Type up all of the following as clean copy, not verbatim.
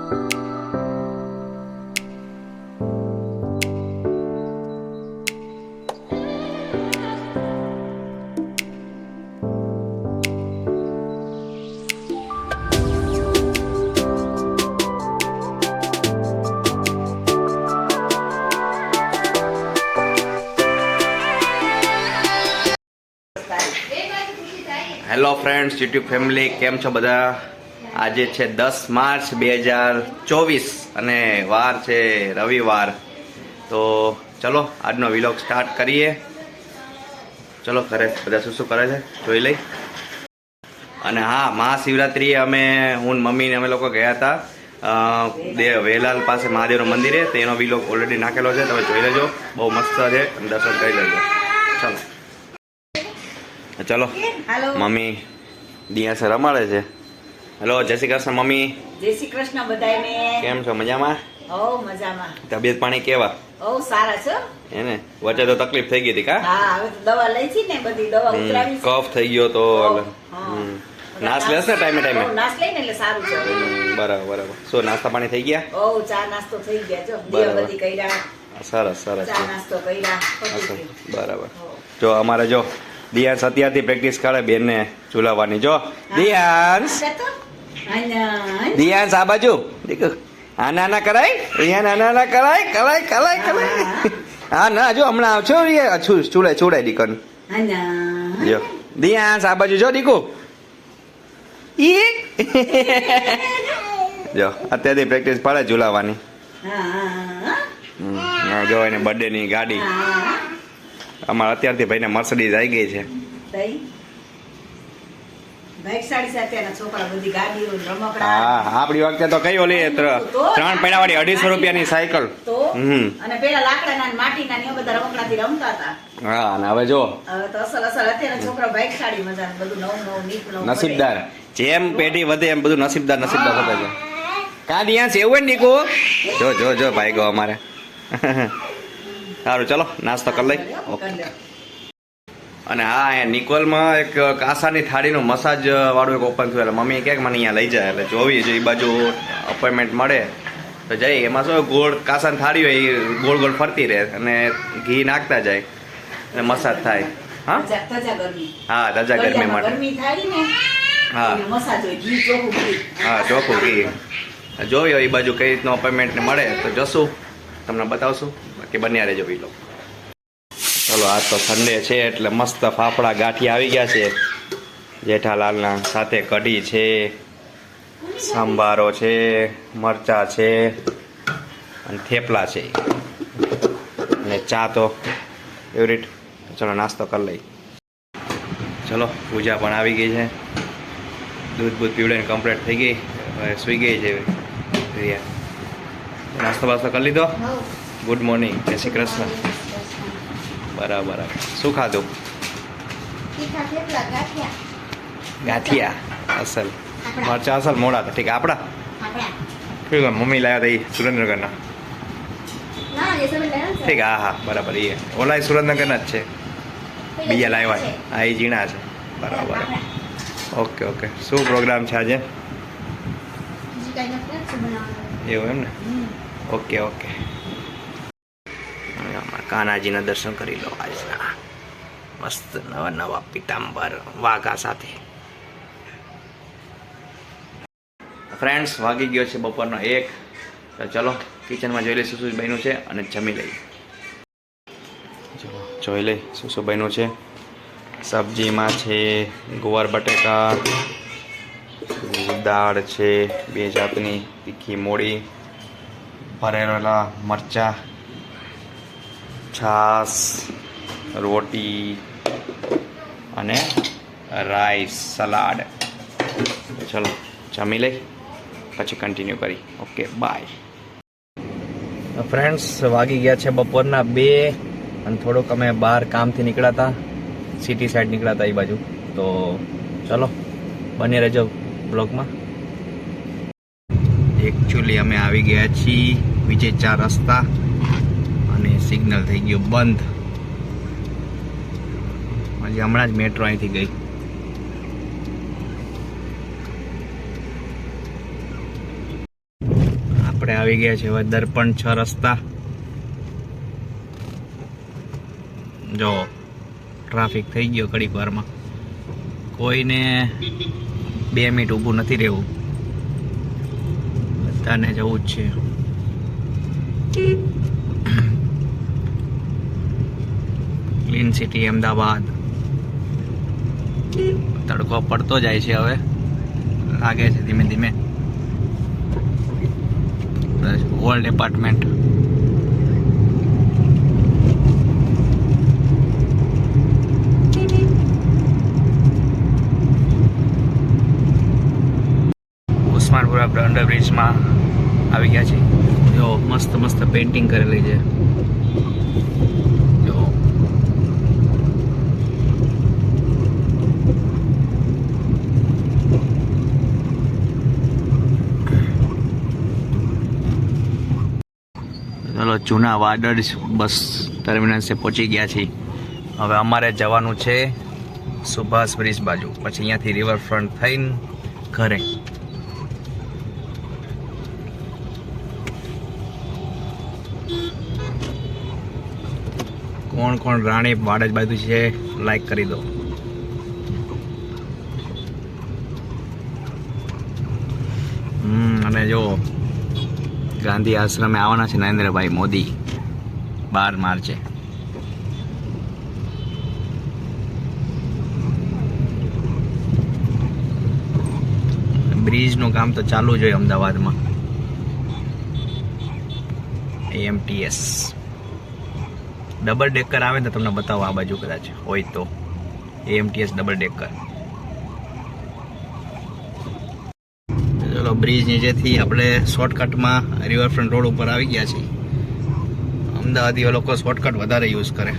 Hello friends, YouTube family, કેમ છો બધા? આજે છે 10 માર્ચ 2024 અને વાર છે રવિવાર. તો ચલો આજનો વિલોગ સ્ટાર્ટ કરીએ. ચલો ઘરે બધા શું કરે છે જોઈ લઈ. અને હા, મહાશિવરાત્રિએ હું મમ્મી ને અમે લોકો ગયા હતા વેલાલ પાસે મહાદેવનું મંદિરે. તો એનો વિલોગ ઓલરેડી નાખેલો છે, તમે જોઈ લેજો. બહુ મસ્ત છે, દર્શન કરી લેજો. ચલો મમ્મી દિયા સે રમાડે છે. હેલો, જય શ્રી કૃષ્ણ મમ્મી. જય શ્રી કૃષ્ણ બધાને. કેમ છો? મજામાં? હો મજામાં. તબિયત પાણી કેવા? હો સારા છો. એને વચ્ચે તો તકલીફ થઈ ગઈ હતી કા? હા, હવે તો દવા લઈ છી ને, બધી દવા ઉતરાવી છે. કફ થઈ ગયો તો નાસ લેસ ને ટાઈમે ટાઈમે? નાસ લઈને એટલે સારું છે. બરાબર બરાબર. શું નાસ્તા પાણી થઈ ગયા? હો, ચા નાસ્તો થઈ ગયા. જો દીવા બધી કર્યા. સરસ સરસ. ચા નાસ્તો કર્યા. બરાબર. જો અમારે જો દિયાંશ અત્યારથી પ્રેક્ટિસ કરે બેનને ઝુલાવવાની. જો દિયાંશ, દિયાંશ આ બાજુ દેખો. આ નાના કરાય, અહીંયા નાના કરાય, કરાય કરાય કરાય. હા ના, જો હમણાં આવશો ચૂડાય ચૂડાય દીકન. જો દિયાંશ આ બાજુ જો દીકુ. જો અત્યારથી પ્રેક્ટિસ પડે ઝુલાવવાની. જો એને બર્થડે ની ગાડી અમારે અત્યારથી ભાઈને મર્સિડીઝ આવી ગઈ છે. હા, આપડી વખતે તો કઈ ઓલી 3 પૈડા વાળી 250 રૂપિયાની સાયકલ. અને પેલા લાકડાના માટીના ને બધા રમકડાથી રમતા હતા. હા, અને હવે જો હવે તો અસલ અત્યારે છોકરા બાઇક સાડી મજા બધું નવું નીકળું. નસીબદાર, જેમ પેઢી વધે એમ બધું નસીબદાર થતા છે. કા દિયાંશ એવું ને નીકુ? જો જો જો ભાઈ ગો અમારે. સારું, ચલો નાસ્તો કરી લઈ. ઓકે. અને હા, અહીંયા નિકોલમાં એક કાસાની થાળીનું મસાજ વાળું એક ઓપન થયું. એટલે મમ્મી કહે કે મને અહીંયા લઈ જાય. એટલે જોવી જો એ બાજુ અપોઇન્ટમેન્ટ મળે તો જઈ. એમાં શું ગોળ કાસાની થાળી હોય, એ ગોળ ગોળ ફરતી રહે અને ઘી નાખતા જાય અને મસાજ થાય. હા હા, તાજા ગરમી માટે. હા હા, ચોખ્ખું ઘી. જોયો એ બાજુ કઈ રીતનું અપોઇન્ટમેન્ટ મળે તો જશું, તમને બતાવશું. બાકી બન્યા રહેજો ભાઈ લોકો. ચલો, આજ તો સન્ડે છે એટલે મસ્ત ફાફડા ગાંઠિયા આવી ગયા છે જેઠાલાલના. સાથે કઢી છે, સંભારો છે, મરચા છે અને થેપલા છે અને ચા તો ફેવરેટ. ચલો નાસ્તો કરી લઈ. ચલો, પૂજા પણ આવી ગઈ છે. દૂધ પીવડાવીને કમ્પ્લીટ થઈ ગઈ. હવે સૂઈ ગઈ છે. નાસ્તો બાસ્તો કરી લીધો? ગુડ મોર્નિંગ, જય શ્રી કૃષ્ણ. બરાબર. શું ખાધું? ગાંઠિયા અસલ, મરચા અસલ, મોડા હતા. ઠીક, આપણા ઠીક. મમ્મી લાવ્યા હતા એ સુરેન્દ્રનગરના. ઠીક, હા હા બરાબર. એ ઓલા સુરેન્દ્રનગરના જ છે, બીજા લાવ્યા છે. હા, એ ઝીણા છે. બરાબર. Okay okay. શું પ્રોગ્રામ છે આજે? એવું એમ ને? Okay okay. કાનાજીના દર્શન કરી લો આજના. મસ્ત નવા નવા પીતાંબર વાઘા સાથે. ફ્રેન્ડ્સ, વાગી ગયો છે બપોરનો 1. તો ચલો કિચનમાં જોઈ લઈ શું શું બન્યું છે અને જમી લઈએ. જોઈ લઈ શું શું બન્યું છે. સબ્જીમાં છે ગુવાર બટેકા, દાળ છે 2 જાતની, તીખી મોળી, ભરેલા મરચા, છાસ, રોટી અને રાઈસ, સલાડ. ચલો જમી લઈ પછી કન્ટિન્યુ કરી. Okay, by. ફ્રેન્ડ્સ, વાગી ગયા છે બપોરના 2 અને થોડુંક અમે બહાર કામથી નીકળ્યા હતા, સિટી સાઈડ નીકળ્યા હતા એ બાજુ. તો ચલો બની રહેજો બ્લોગમાં. એકચ્યુઅલી અમે આવી ગયા છીએ વિજય 4 રસ્તા અને સિગ્નલ થઈ ગયું બંધ. હજી હમણાં જ મેટ્રો અહીંથી ગઈ. આપણે આવી ગયા છે હવે દર્પણ 6 રસ્તા. જો ટ્રાફિક થઈ ગયો ઘડીક વારમાં. કોઈને 2 મિનિટ ઊભું નથી રહેવું, બધાને જવું જ છે. Clean city Ahmedabad. તડકો પડતો જાય છે હવે, લાગે છે ધીમે ધીમે. Old apartment. ઉસ્માનપુરા અંડરબ્રિજમાં આવી ગયા છે. જો મસ્ત મસ્ત પેઇન્ટિંગ કરેલી છે. જો ચલો જૂના વાડર બસ ટર્મિનલ્સે પહોંચી ગયા છીએ. હવે અમારે જવાનું છે સુભાષ બ્રિજ બાજુ, પછી અહીંયાથી રિવરફ્રન્ટ થઈને ઘરે. કોણ કોણ રાણી વાડજ બાજુ છે લાઈક કરી દો. અને જો ગાંધી આશ્રમે આવવાના છે નરેન્દ્રભાઈ મોદી 12 માર્ચે. બ્રિજનું કામ તો ચાલુ જ હોય અમદાવાદમાં. AMTS ડબલ ડેકર આવે ને તમને બતાવો આ બાજુ કદાચ હોય તો. AMTS double decker. ચલો બ્રિજ નીચેથી આપણે શોર્ટકટમાં રિવરફ્રન્ટ રોડ ઉપર આવી ગયા છીએ. અમદાવાદીઓ લોકો શોર્ટકટ વધારે યુઝ કરે.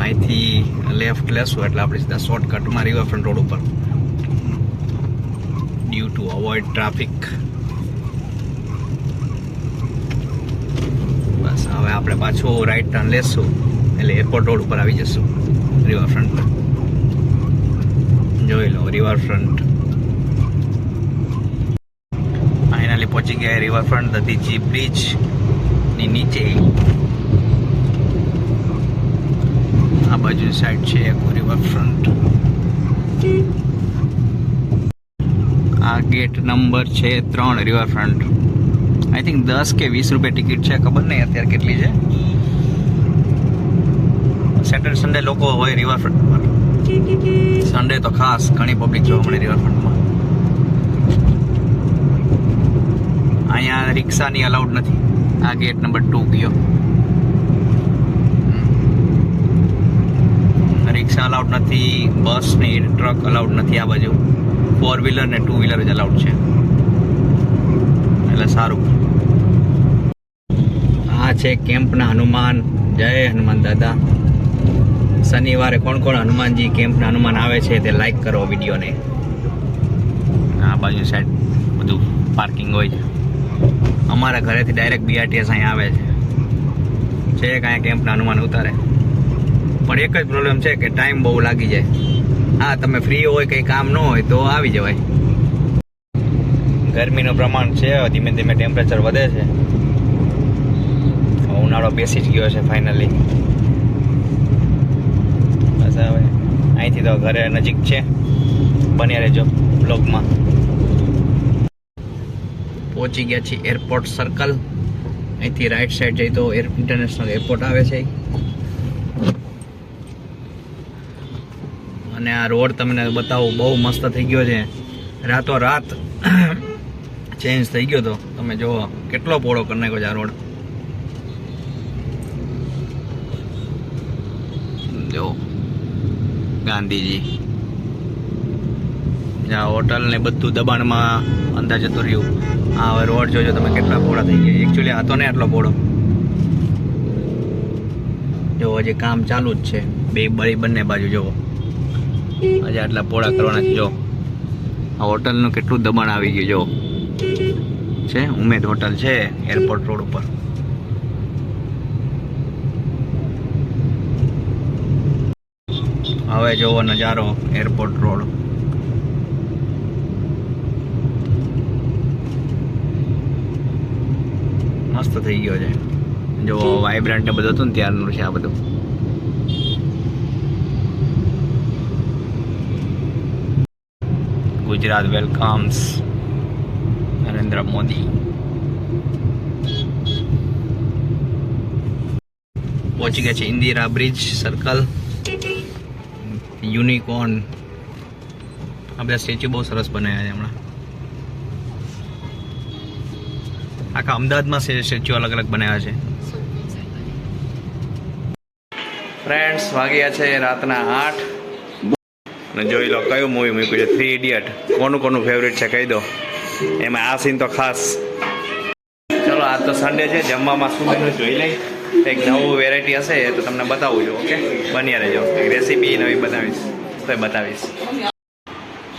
અહીંથી લેફ્ટ લેશું એટલે આપણે સીધા શોર્ટકટમાં રિવરફ્રન્ટ રોડ ઉપર, ડ્યુ ટુ અવોઇડ ટ્રાફિક. બસ હવે આપણે પાછું રાઈટ ટર્ન લેશું એટલે એરપોર્ટ રોડ ઉપર આવી જશું. રિવરફ્રન્ટ જોઈ લો, રિવરફ્રન્ટ. ફાઇનલી પહોંચી ગયા રિવરફ્રન્ટ દધીચી બ્રિજ ની નીચે. આ બાજુ સાઈડ છે રિવરફ્રન્ટ. આ ગેટ નંબર છે 3 રિવરફ્રન્ટ. આઈ થિંક 10 કે 20 રૂપિયા ટિકિટ છે, ખબર નહીં અત્યારે કેટલી છે. સેટરડે સન્ડે લોકો હોય રિવરફ્રન્ટ પર. સન્ડે તો ખાસ ઘણી પબ્લિક જોવા મળે રિવરફ્રન્ટમાં. અહીંયા રિક્ષાની અલાઉડ નથી. આ ગેટ નંબર 2 ગયો. રિક્ષા અલાઉડ નથી, બસ ને ટ્રક અલાઉડ નથી. આ બાજુ 4 વ્હીલર ને 2 વ્હીલર જ અલાઉડ છે, એટલે સારું. આ છે કેમ્પના હનુમાન. જય હનુમાન દાદા. શનિવારે કોણ કોણ હનુમાનજી કેમ્પના હનુમાન આવે છે તે લાઈક કરો વિડીયોને. આ બાજુ સાઈડ બધું પાર્કિંગ હોય છે. અમારા ઘરેથી ડાયરેક્ટ BRTS અહીંયા આવે છે કાંઈ કેમ્પના હનુમાન ઉતારે. પણ એક જ પ્રોબ્લેમ છે કે ટાઈમ બહુ લાગી જાય. હા, તમે ફ્રી હોય કંઈ કામ ન હોય તો આવી જવાય. ગરમીનું પ્રમાણ છે, ધીમે ધીમે ટેમ્પરેચર વધે છે. ઉનાળો બેસી જ ગયો છે ફાઇનલી. બસ હવે અહીંથી તો ઘરે નજીક છે. બન્યા રહેજો બ્લોગમાં. પહોંચી ગયા છીએ એરપોર્ટ સર્કલ. અહીંથી રાઈટ સાઈડ જઈ તો ઇન્ટરનેશનલ એરપોર્ટ આવે છે. અને આ રોડ તમને બતાવું, બહુ મસ્ત થઈ ગયો છે. રાતો રાત ચેન્જ થઈ ગયો તો તમે જુઓ કેટલો પહોળો કરી નાખ્યો છે આ રોડ. જો ગાંધીજી. જ્યાં હોટલ ને બધું દબાણમાં અંદર જતું રહ્યું. આ હવે રોડ જોજો તમે કેટલા પહોળા થઈ ગયા. એકચ્યુઅલી હતો ને આટલો પહોળો. જો હજી કામ ચાલુ જ છે બંને બાજુ. જુઓ હજી આટલા પહોળા કરવાના છે. જો આ હોટલનું કેટલું દબાણ આવી ગયું. જો છે ઉમેદ હોટલ છે એરપોર્ટ રોડ ઉપર. હવે જોવો નજારો એરપોર્ટ રોડ. મસ્ત થઈ ગયો છે. જો વાઇબ્રન્ટ ને બધું હતું ને ત્યારનું છે આ બધું. ગુજરાત વેલકમ્સ નરેન્દ્ર મોદી. પહોંચી ગયા છે ઇન્દિરા બ્રિજ સર્કલ. યુનિકોર્ન આ બધા સ્ટેચ્યુ બહુ સરસ બનાવ્યા છે હમણાં. આખા અમદાવાદમાં સ્ટેચ્યુ અલગ અલગ બનાવ્યા છે. ફ્રેન્ડ્સ વાગ્યા છે રાતના 8 અને જોઈ લો કયું મૂવી મૂક્યું છે 3 ઇડિયટ. કોનું ફેવરેટ છે કહી દો. એમાં આ સીન તો ખાસ. ચલો આજ તો સન્ડે છે, જમવામાં શું મેનુ જોઈ લઈ. એક નવું વેરાયટી હશે તો તમને બતાવું છું. ઓકે બન્યા રહેજો. એક રેસીપી નવી બનાવીશ તો બતાવીશ.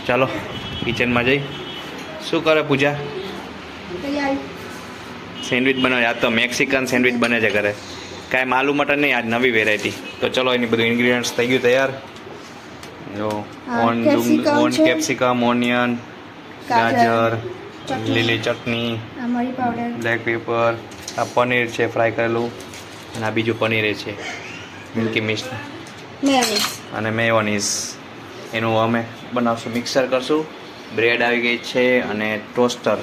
ચાલો કિચનમાં જઈ. શું કરે પૂજા? સેન્ડવિચ બનાવે. આજ તો મેક્સિકન સેન્ડવિચ બને છે ઘરે. કાંઈ આલુ મટર નહીં, આજ નવી વેરાયટી. તો ચલો એની બધું ઇન્ગ્રીડિયન્ટ્સ થઈ ગયું તૈયાર. જો ઓન કેપ્સિકમ, ઓનિયન, ગાજર, લીલી ચટણી, મરી પાવડર, બ્લેક પેપર, આ પનીર છે ફ્રાય કરેલું, અને આ બીજું પનીર છે મિલ્કી મિસ્ટ મેયોનીઝ અને મેયોનીઝ. એનું અમે બનાવશું, મિક્સર કરશું. બ્રેડ આવી ગઈ છે અને ટોસ્ટર.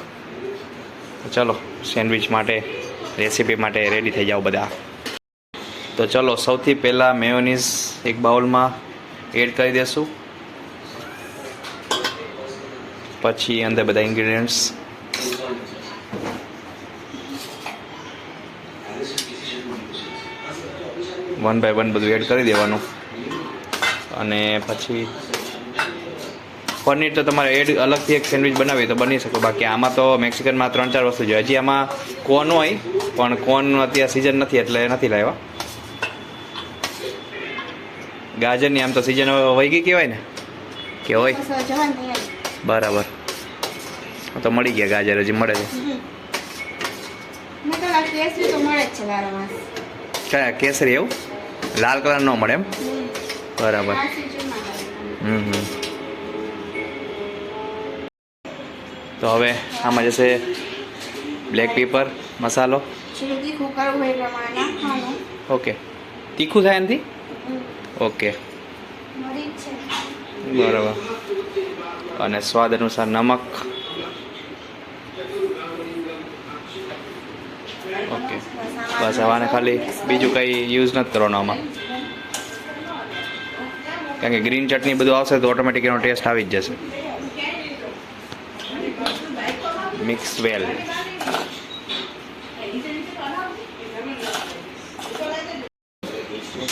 ચલો સેન્ડવિચ માટે રેસીપી માટે રેડી થઈ જાઓ બધા. તો ચલો સૌથી પહેલાં મેયોનીઝ એક બાઉલમાં એડ કરી દેશું. પછી અંદર બધા ઇન્ગ્રીડિયન્ટ્સ વન બાય વન બધું એડ કરી દેવાનું. અને પછી પનીર તો તમારે એડ અલગથી એક સેન્ડવિચ બનાવી તો બની શકો. બાકી આમાં તો મેક્સિકનમાં 3-4 વસ્તુ જોઈએ. હજી આમાં કોર્ન હોય પણ કોર્ન અત્યારે સિઝન નથી એટલે નથી લાવ્યા. ગાજરની આમ તો સિઝન વહી ગઈ કહેવાય ને કે હોય બરાબર. તો મળી ગયા ગાજર, હજી મળે છે. કયા કેસરી? એવું લાલ કલર ન મળે એમ? બરાબર. તો હવે આમાં જશે બ્લેક પેપર મસાલો. ઓકે તીખું થાય એનાથી? ઓકે બરાબર. અને સ્વાદ અનુસાર નમક. ઓકે બસ હવાને ખાલી બીજું કંઈ યુઝ નથી કરવાનો આમાં, કારણ કે ગ્રીન ચટણી બધું આવશે તો ઓટોમેટિક એનો ટેસ્ટ આવી જ જશે. મિક્સ વેલ.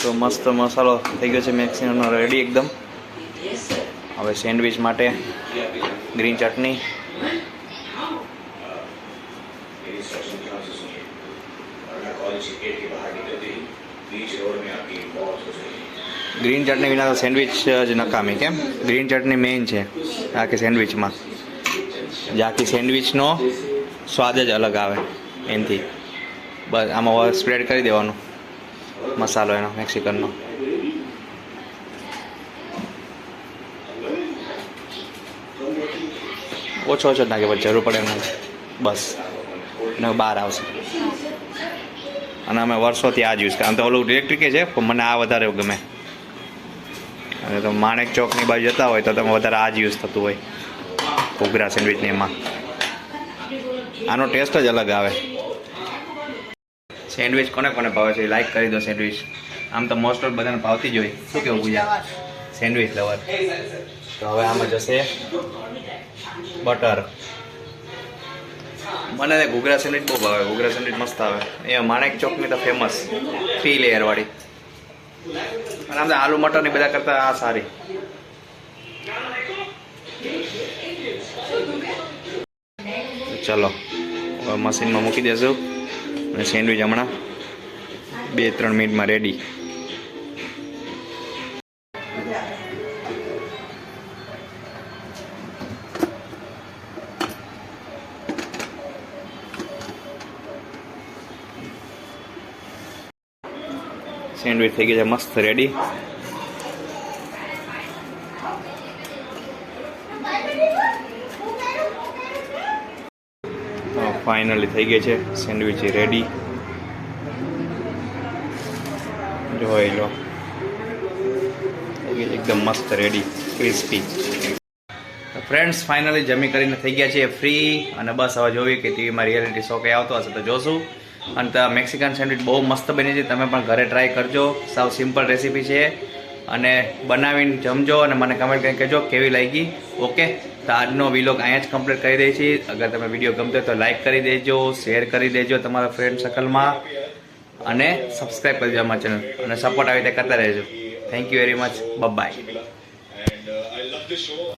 તો મસ્ત મસાલો થઈ ગયો છે મેક્સિકનનો રેડી એકદમ. હવે સેન્ડવિચ માટે ગ્રીન ચટણી, ગ્રીન ચટણી વિના તો સેન્ડવિચ જ નકામી. કેમ? ગ્રીન ચટણી મેઇન છે આખી સેન્ડવિચમાં. જે આખી સેન્ડવિચનો સ્વાદ જ અલગ આવે એનાથી. બસ આમાં સ્પ્રેડ કરી દેવાનું મસાલો એનો મેક્સિકનનો. ઓછો જ નાખે પછી જરૂર પડે એમ બસ, ને બહાર આવશે. અને અમે વર્ષોથી આ જ યુઝ કરીએ. આમ તો ઓલું ઇલેક્ટ્રિક છે પણ મને આ વધારે ગમે. અને તો માણેક ચોકની બાજુ જતા હોય તો તમે વધારે આ જ યુઝ થતું હોય ઘૂઘરા સેન્ડવિચની. એમાં આનો ટેસ્ટ જ અલગ આવે. સેન્ડવિચ કોને કોને ભાવે છે લાઈક કરી દો. સેન્ડવિચ આમ તો મોસ્ટ ઓફ બધાને ભાવતી જ હોય. શું કેવું પૂજા? Sandwich lover. તો હવે આમાં જશે બટર. મને ઘૂઘરા સેન્ડવિચ બહુ ભાવે. ઘૂઘરા સેન્ડવિચ મસ્ત આવે. એ માણેક ચોકની તો ફેમસ 3 લેયર વાળી. અને આમ તો આલુ મટરની બધા કરતાં આ સારી. ચલો હવે મશીનમાં મૂકી દેશું અને સેન્ડવિચ હમણાં 2-3 મિનિટમાં રેડી. સેન્ડવિચ થઈ ગઈ છે મસ્ત રેડી. ફાઇનલી થઈ ગઈ છે સેન્ડવિચ રેડી, જોઈ લો એકદમ મસ્ત રેડી ક્રિસ્પી. તો ફ્રેન્ડ્સ ફાઇનલી જમી કરીને થઈ ગયા છે ફ્રી, અને બસ હવે જોઈએ કે ટીવીમાં રિયાલિટી શો કંઈ આવતો હશે તો જોશું. અને તો મેક્સિકન સેન્ડવિચ બહુ મસ્ત બની છે, તમે પણ ઘરે ટ્રાય કરજો. સાવ સિમ્પલ રેસીપી છે, અને બનાવીને જમજો અને મને કમેન્ટ કરી કહેજો કેવી લાગી. ઓકે, તો આજનો વિલોગ અહીંયા જ કમ્પ્લીટ કરી દઈએ છીએ. અગર તમે વિડીયો ગમતો હોય તો લાઇક કરી દેજો, શેર કરી દેજો તમારા ફ્રેન્ડ સર્કલમાં, અને સબસ્ક્રાઈબ કરી દેજો અમારા ચેનલ, અને સપોર્ટ આવી રીતે કરતા રહેજો. Thank you very much, by.